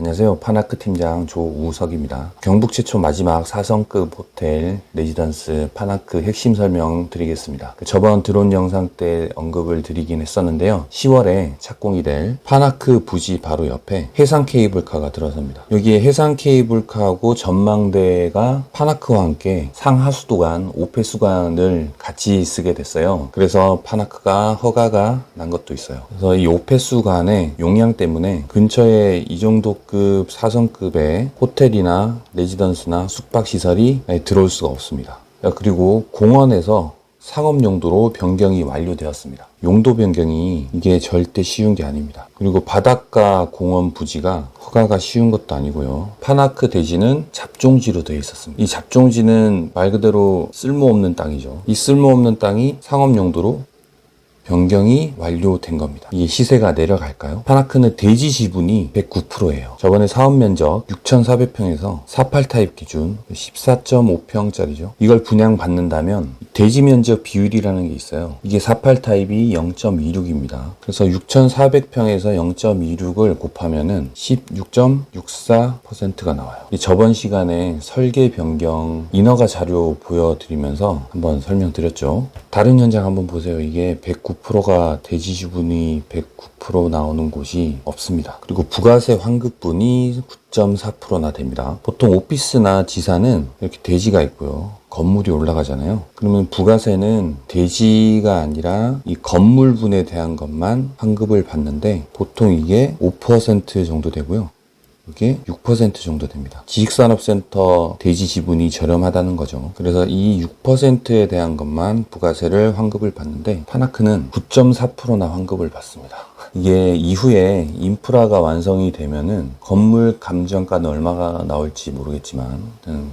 안녕하세요. 파나크 팀장 조우석입니다. 경북 최초 마지막 4성급 호텔 레지던스 파나크 핵심 설명 드리겠습니다. 저번 드론 영상 때 언급을 드리긴 했었는데요. 10월에 착공이 될 파나크 부지 바로 옆에 해상 케이블카가 들어섭니다. 여기에 해상 케이블카하고 전망대가 파나크와 함께 상하수도관, 오폐수관을 같이 쓰게 됐어요. 그래서 파나크가 허가가 난 것도 있어요. 그래서 이 오폐수관의 용량 때문에 근처에 이 정도급 4성급의 호텔이나 레지던스나 숙박시설이 들어올 수가 없습니다. 그리고 공원에서 상업 용도로 변경이 완료되었습니다. 용도 변경이 이게 절대 쉬운 게 아닙니다. 그리고 바닷가 공원 부지가 허가가 쉬운 것도 아니고요. 파나크 대지는 잡종지로 되어 있었습니다. 이 잡종지는 말 그대로 쓸모없는 땅이죠. 이 쓸모없는 땅이 상업 용도로 변경이 완료된 겁니다. 이게 시세가 내려갈까요? 파나크는 대지 지분이 109%예요. 저번에 사업 면적 6,400평에서 48 타입 기준 14.5평짜리죠. 이걸 분양받는다면 대지 면적 비율이라는 게 있어요. 이게 48 타입이 0.26입니다. 그래서 6,400평에서 0.26을 곱하면은 16.64%가 나와요. 저번 시간에 설계 변경 인허가 자료 보여드리면서 한번 설명드렸죠. 다른 현장 한번 보세요. 이게 109%가 대지 지분이 109% 나오는 곳이 없습니다. 그리고 부가세 환급분이 9.4%나 됩니다. 보통 오피스나 지사는 이렇게 대지가 있고요. 건물이 올라가잖아요. 그러면 부가세는 대지가 아니라 이 건물분에 대한 것만 환급을 받는데 보통 이게 5% 정도 되고요. 이게 6% 정도 됩니다. 지식산업센터 대지 지분이 저렴하다는 거죠. 그래서 이 6%에 대한 것만 부가세를 환급을 받는데 파나크는 9.4%나 환급을 받습니다. 이게 이후에 인프라가 완성이 되면은 건물 감정가는 얼마가 나올지 모르겠지만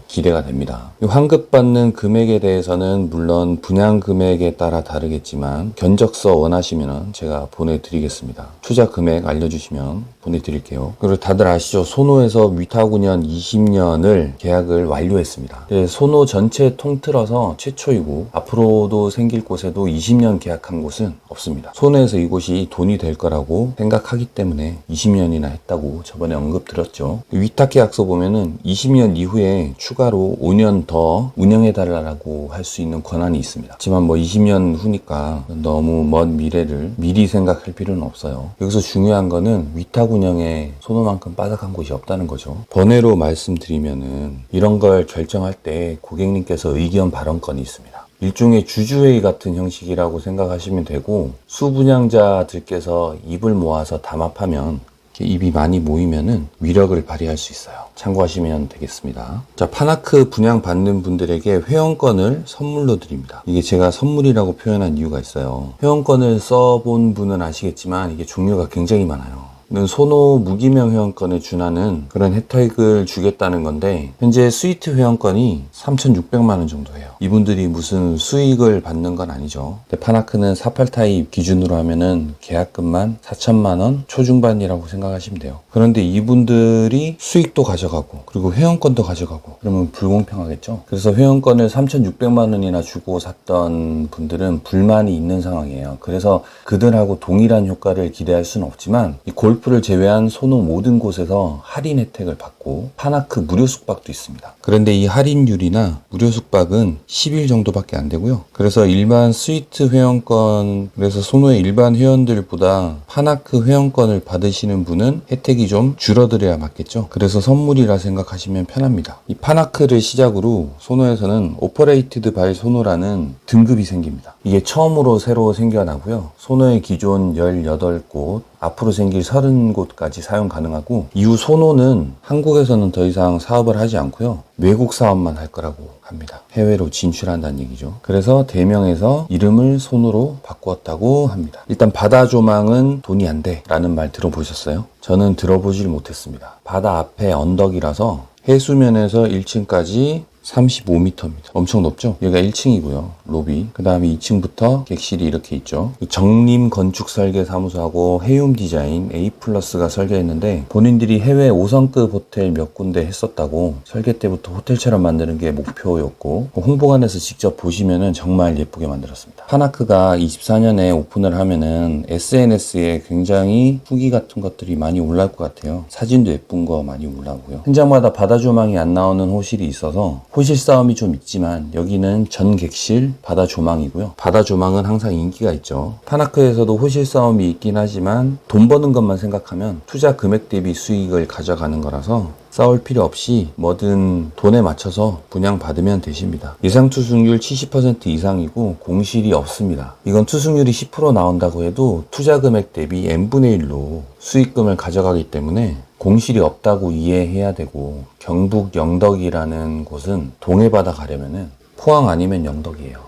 기대가 됩니다. 환급받는 금액에 대해서는 물론 분양 금액에 따라 다르겠지만 견적서 원하시면 제가 보내드리겠습니다. 투자 금액 알려주시면 보내드릴게요. 그리고 다들 아시죠? 소노에서 위탁운영 20년을 계약을 완료했습니다. 소노 전체 통틀어서 최초이고 앞으로도 생길 곳에도 20년 계약한 곳은 없습니다. 소노에서 이곳이 돈이 될 거라고 생각하기 때문에 20년이나 했다고 저번에 언급드렸죠. 위탁계약서 보면은 20년 이후에 추가로 5년 더 운영해달라고 할 수 있는 권한이 있습니다. 하지만 뭐 20년 후니까 너무 먼 미래를 미리 생각할 필요는 없어요. 여기서 중요한 거는 위탁운영에 소노만큼 빠삭한 곳이 없다는 거죠. 번외로 말씀드리면은 이런 걸 결정할 때 고객님께서 의견 발언권이 있습니다. 일종의 주주회의 같은 형식이라고 생각하시면 되고 수분양자들께서 입을 모아서 담합하면 입이 많이 모이면은 위력을 발휘할 수 있어요. 참고하시면 되겠습니다. 자, 파나크 분양 받는 분들에게 회원권을 선물로 드립니다. 이게 제가 선물이라고 표현한 이유가 있어요. 회원권을 써본 분은 아시겠지만 이게 종류가 굉장히 많아요. 소노 무기명 회원권에 준하는 그런 혜택을 주겠다는 건데 현재 스위트 회원권이 3,600만 원 정도 해요. 이분들이 무슨 수익을 받는 건 아니죠. 파나크는 48 타입 기준으로 하면은 계약금만 4천만 원 초중반이라고 생각하시면 돼요. 그런데 이분들이 수익도 가져가고 그리고 회원권도 가져가고 그러면 불공평하겠죠. 그래서 회원권을 3,600만 원이나 주고 샀던 분들은 불만이 있는 상황이에요. 그래서 그들하고 동일한 효과를 기대할 수는 없지만 이 골프를 제외한 소노 모든 곳에서 할인 혜택을 받고 파나크 무료 숙박도 있습니다. 그런데 이 할인율이나 무료 숙박은 10일 정도밖에 안 되고요. 그래서 일반 스위트 회원권, 그래서 소노의 일반 회원들보다 파나크 회원권을 받으시는 분은 혜택이 좀 줄어들어야 맞겠죠. 그래서 선물이라 생각하시면 편합니다. 이 파나크를 시작으로 소노에서는 오퍼레이티드 바이 소노라는 등급이 생깁니다. 이게 처음으로 새로 생겨나고요. 소노의 기존 18곳, 앞으로 생길 30곳까지 사용 가능하고 이후 소노는 한국에서는 더 이상 사업을 하지 않고요. 외국 사업만 할 거라고 합니다. 해외로 진출한다는 얘기죠. 그래서 대명에서 이름을 소노로 바꾸었다고 합니다. 일단 바다 조망은 돈이 안 돼 라는 말 들어보셨어요? 저는 들어보질 못했습니다. 바다 앞에 언덕이라서 해수면에서 1층까지 35m입니다. 엄청 높죠? 여기가 1층이고요. 로비. 그 다음에 2층부터 객실이 이렇게 있죠. 정림 건축 설계 사무소하고 해움 디자인 A+가 설계했는데 본인들이 해외 5성급 호텔 몇 군데 했었다고 설계 때부터 호텔처럼 만드는 게 목표였고 홍보관에서 직접 보시면은 정말 예쁘게 만들었습니다. 파나크가 24년에 오픈을 하면은 SNS에 굉장히 후기 같은 것들이 많이 올라올 것 같아요. 사진도 예쁜 거 많이 올라오고요. 현장마다 바다 조망이 안 나오는 호실이 있어서 호실 싸움이 좀 있지만 여기는 전 객실 바다 조망이고요. 바다 조망은 항상 인기가 있죠. 파나크에서도 호실 싸움이 있긴 하지만 돈 버는 것만 생각하면 투자 금액 대비 수익을 가져가는 거라서 싸울 필요 없이 뭐든 돈에 맞춰서 분양받으면 되십니다. 예상 투숙률 70% 이상이고 공실이 없습니다. 이건 투숙률이 10% 나온다고 해도 투자 금액 대비 n분의 1로 수익금을 가져가기 때문에 공실이 없다고 이해해야 되고 경북 영덕이라는 곳은 동해바다 가려면은 포항 아니면 영덕이에요.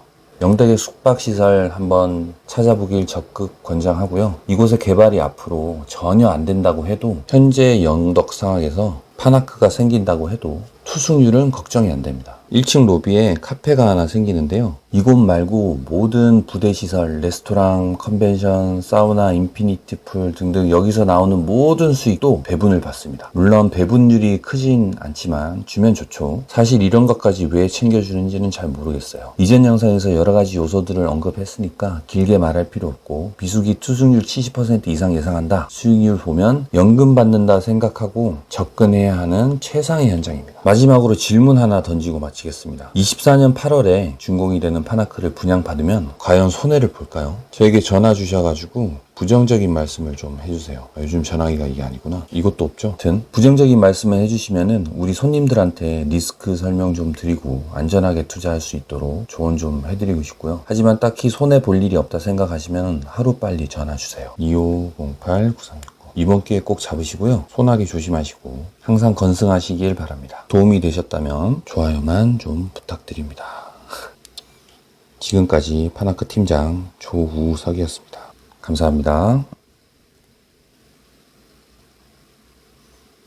영덕의 숙박시설 한번 찾아보길 적극 권장하고요. 이곳의 개발이 앞으로 전혀 안 된다고 해도 현재 영덕 상황에서 파나크가 생긴다고 해도 투숙률은 걱정이 안 됩니다. 1층 로비에 카페가 하나 생기는데요. 이곳 말고 모든 부대시설, 레스토랑, 컨벤션, 사우나, 인피니티 풀 등등 여기서 나오는 모든 수익도 배분을 받습니다. 물론 배분율이 크진 않지만 주면 좋죠. 사실 이런 것까지 왜 챙겨주는지는 잘 모르겠어요. 이전 영상에서 여러 가지 요소들을 언급했으니까 길게 말할 필요 없고 비수기 투숙률 70% 이상 예상한다. 수익률 보면 연금 받는다 생각하고 접근해야 하는 최상의 현장입니다. 마지막으로 질문 하나 던지고 마치겠습니다. 24년 8월에 준공이 되는 파나크를 분양받으면 과연 손해를 볼까요? 저에게 전화 주셔가지고 부정적인 말씀을 좀 해주세요. 요즘 전화기가 이게 아니구나. 이것도 없죠. 아무튼 부정적인 말씀을 해주시면은 우리 손님들한테 리스크 설명 좀 드리고 안전하게 투자할 수 있도록 조언 좀 해드리고 싶고요. 하지만 딱히 손해 볼 일이 없다 생각하시면 하루빨리 전화 주세요. 2508-9369 이번 기회에 꼭 잡으시고요. 소나기 조심하시고 항상 건승하시길 바랍니다. 도움이 되셨다면 좋아요만 좀 부탁드립니다. 지금까지 파나크 팀장 조우석이었습니다. 감사합니다.